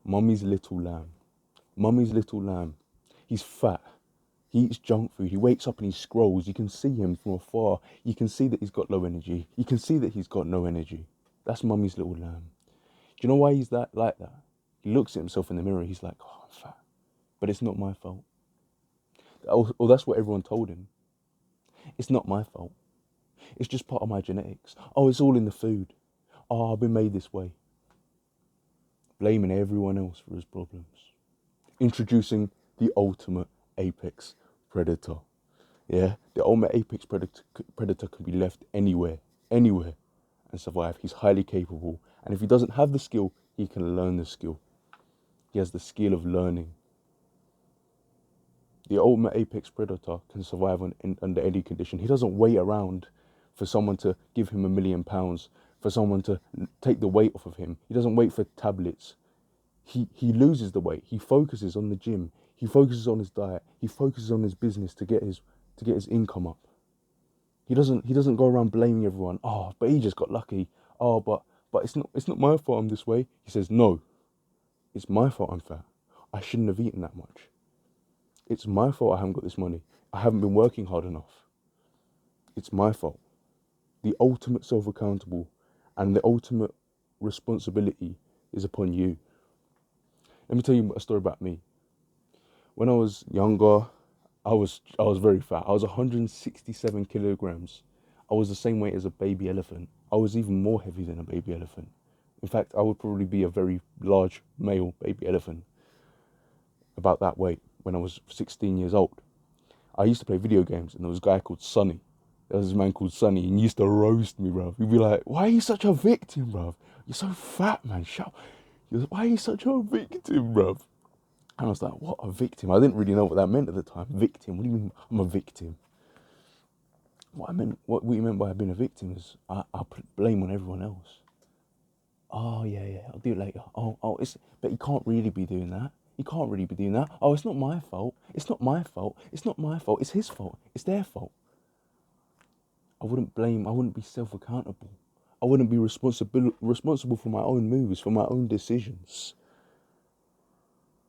Mummy's little lamb. Mummy's little lamb. He's fat. He eats junk food. He wakes up and he scrolls. You can see him from afar. You can see that he's got low energy. You can see that he's got no energy. That's Mummy's little lamb. Do you know why he's that like that? He looks at himself in the mirror. He's like, oh, I'm fat. But it's not my fault. Or that's what everyone told him. It's not my fault. It's just part of my genetics. Oh, it's all in the food. Oh, I've been made this way. Blaming everyone else for his problems. Introducing the ultimate apex predator. Yeah, the ultimate apex predator can be left anywhere, and survive. He's highly capable, and if he doesn't have the skill, he can learn the skill. He has the skill of learning. The ultimate apex predator can survive under any condition. He doesn't wait around for someone to give him £1,000,000, for someone to take the weight off of him. He doesn't wait for tablets. He loses the weight. He focuses on the gym. He focuses on his diet. He focuses on his business to get his income up. He doesn't go around blaming everyone. Oh, but he just got lucky. Oh, but it's not my fault I'm this way. He says, no, it's my fault I'm fat. I shouldn't have eaten that much. It's my fault I haven't got this money. I haven't been working hard enough. It's my fault. The ultimate self-accountable and the ultimate responsibility is upon you. Let me tell you a story about me. When I was younger, I was very fat. I was 167 kilograms. I was the same weight as a baby elephant. I was even more heavy than a baby elephant. In fact, I would probably be a very large male baby elephant, about that weight, when I was 16 years old. I used to play video games, and there was a guy called Sonny. There was this man called Sonny, and he used to roast me, bruv. He'd be like, why are you such a victim, bruv? You're so fat, man. Why are you such a victim, bruv? And I was like, what, a victim? I didn't really know what that meant at the time. Victim? What do you mean I'm a victim? What you meant by being a victim is I put blame on everyone else. Oh, yeah, I'll do it later. But he can't really be doing that. He can't really be doing that. Oh, it's not my fault. It's not my fault. It's not my fault. It's his fault. It's their fault. I wouldn't be self-accountable. I wouldn't be responsible for my own moves, for my own decisions.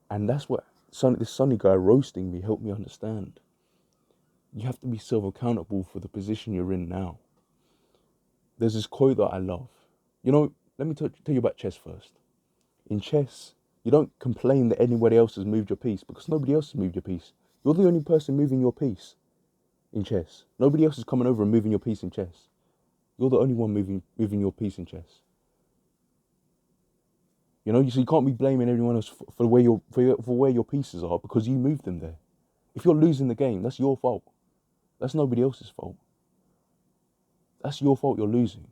And that's what this Sunny guy roasting me helped me understand. You have to be self-accountable for the position you're in now. There's this quote that I love. You know, let me tell you about chess first. In chess, you don't complain that anybody else has moved your piece, because nobody else has moved your piece. You're the only person moving your piece in chess. Nobody else is coming over and moving your piece in chess. You're the only one moving your piece in chess. You know, so you can't be blaming everyone else for where your pieces are, because you moved them there. If you're losing the game, that's your fault. That's nobody else's fault. That's your fault you're losing.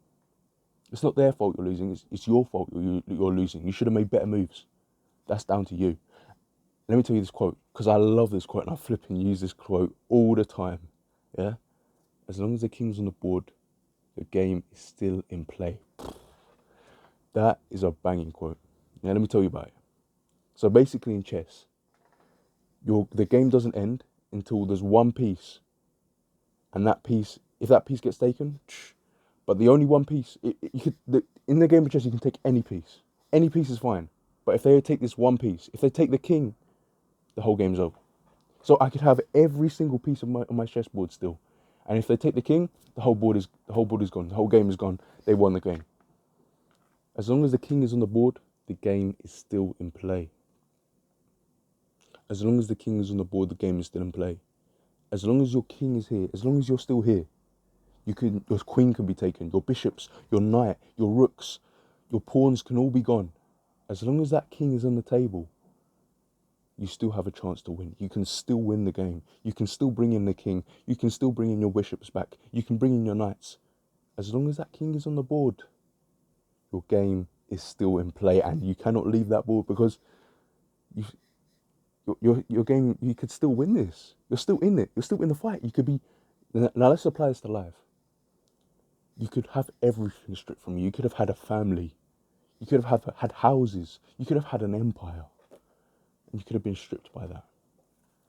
It's not their fault you're losing. It's your fault you're losing. You should have made better moves. That's down to you. Let me tell you this quote, because I love this quote and I flip and use this quote all the time. Yeah? As long as the king's on the board, the game is still in play. That is a banging quote. Now let me tell you about it. So basically in chess, the game doesn't end until there's one piece. And that piece, if that piece gets taken, but the only one piece, in the game of chess you can take any piece. Any piece is fine. But if they take this one piece, if they take the king, the whole game's over. So I could have every single piece of my chessboard still. And if they take the king, the whole board is gone. The whole game is gone. They won the game. As long as the king is on the board, the game is still in play. As long as the king is on the board, the game is still in play. As long as your king is here, as long as you're still here, your queen can be taken, your bishops, your knight, your rooks, your pawns can all be gone. As long as that king is on the table, you still have a chance to win. You can still win the game. You can still bring in the king. You can still bring in your bishops back. You can bring in your knights. As long as that king is on the board, your game is still in play, and you cannot leave that board, because your game, you could still win this. You're still in it. You're still in the fight. You could be. Now let's apply this to life. You could have everything stripped from you. You could have had a family. You could have had houses. You could have had an empire. And you could have been stripped by that.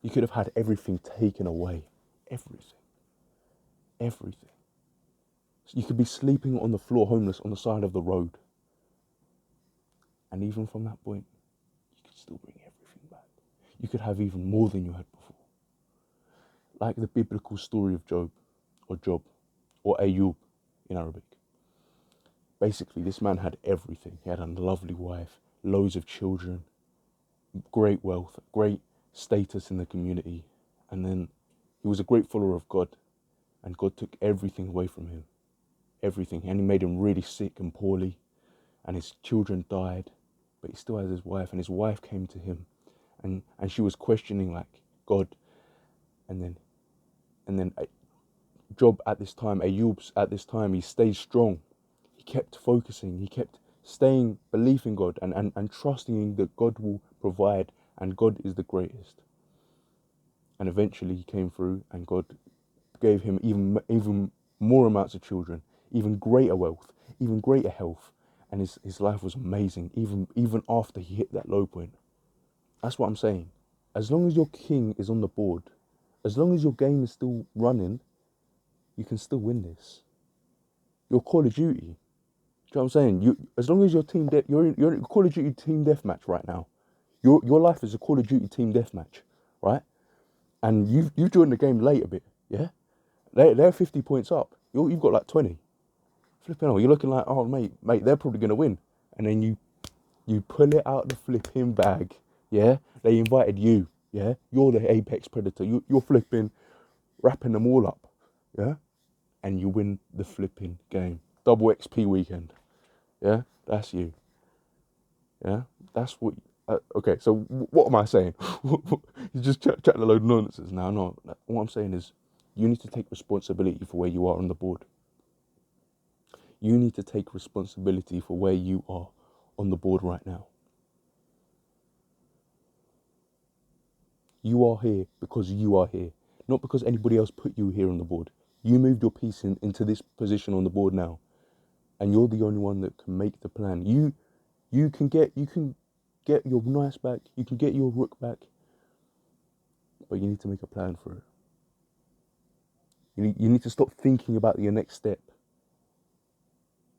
You could have had everything taken away. Everything. Everything. So you could be sleeping on the floor homeless on the side of the road. And even from that point, still bring everything back. You could have even more than you had before. Like the biblical story of Job, or Ayub in Arabic. Basically, this man had everything. He had a lovely wife, loads of children, great wealth, great status in the community, and then he was a great follower of God, and God took everything away from him. Everything. And he made him really sick and poorly, and his children died, but he still has his wife, and his wife came to him, and she was questioning like God, and then Job at this time, Ayub's at this time, he stayed strong. He kept focusing, he kept staying, believing God, and trusting that God will provide, and God is the greatest. And eventually he came through, and God gave him even more amounts of children, even greater wealth, even greater health, and his life was amazing, even after he hit that low point. That's what I'm saying. As long as your king is on the board, as long as your game is still running, you can still win this. Your Call of Duty. Do you know what I'm saying? As long as your team, you're in Call of Duty team deathmatch right now. Your life is a Call of Duty team deathmatch, right? And you've joined the game late a bit, yeah. They're 50 points up. You've got like 20. Flipping hell, you're looking like, oh mate, they're probably gonna win. And then you pull it out the flipping bag, yeah. They invited you, yeah. You're the apex predator. You're flipping, wrapping them all up, yeah. And you win the flipping game. Double XP weekend, yeah. That's you, yeah. That's what. Okay, so what am I saying? You're just chatting a load of nonsense now. No, what I'm saying is, you need to take responsibility for where you are on the board. You need to take responsibility for where you are on the board right now. You are here because you are here, not because anybody else put you here on the board. You moved your piece into this position on the board now, and you're the only one that can make the plan. You can get your knights back, you can get your rook back, but you need to make a plan for it. You need to stop thinking about your next step.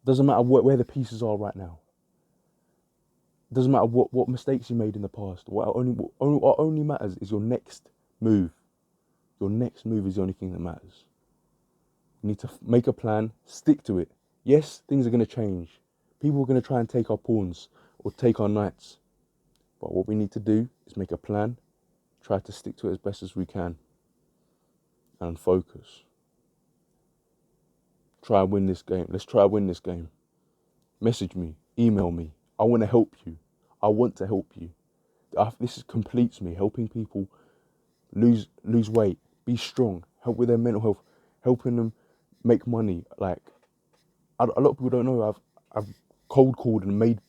Doesn't matter where the pieces are right now. Doesn't matter what mistakes you made in the past. What only matters is your next move. Your next move is the only thing that matters. You need to make a plan, stick to it. Yes, things are going to change. People are going to try and take our pawns or take our knights. But what we need to do is make a plan, try to stick to it as best as we can, and focus. Try and win this game. Let's try and win this game. Message me, email me. I want to help you. I want to help you. This completes me, helping people lose weight, be strong, help with their mental health, helping them make money. Like a lot of people don't know, I've cold called and made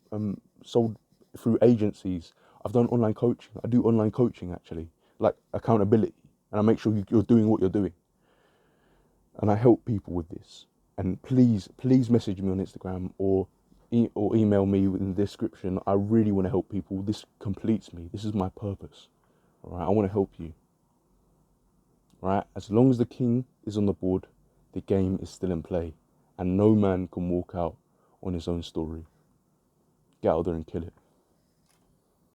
sold through agencies. I've done online coaching. I do online coaching actually, like accountability, and I make sure you're doing what you're doing. And I help people with this. And please message me on Instagram or email me in the description. I really want to help people. This completes me. This is my purpose. All right, I want to help you. All right, as long as the king is on the board, the game is still in play, and no man can walk out on his own story. Get out there and kill it.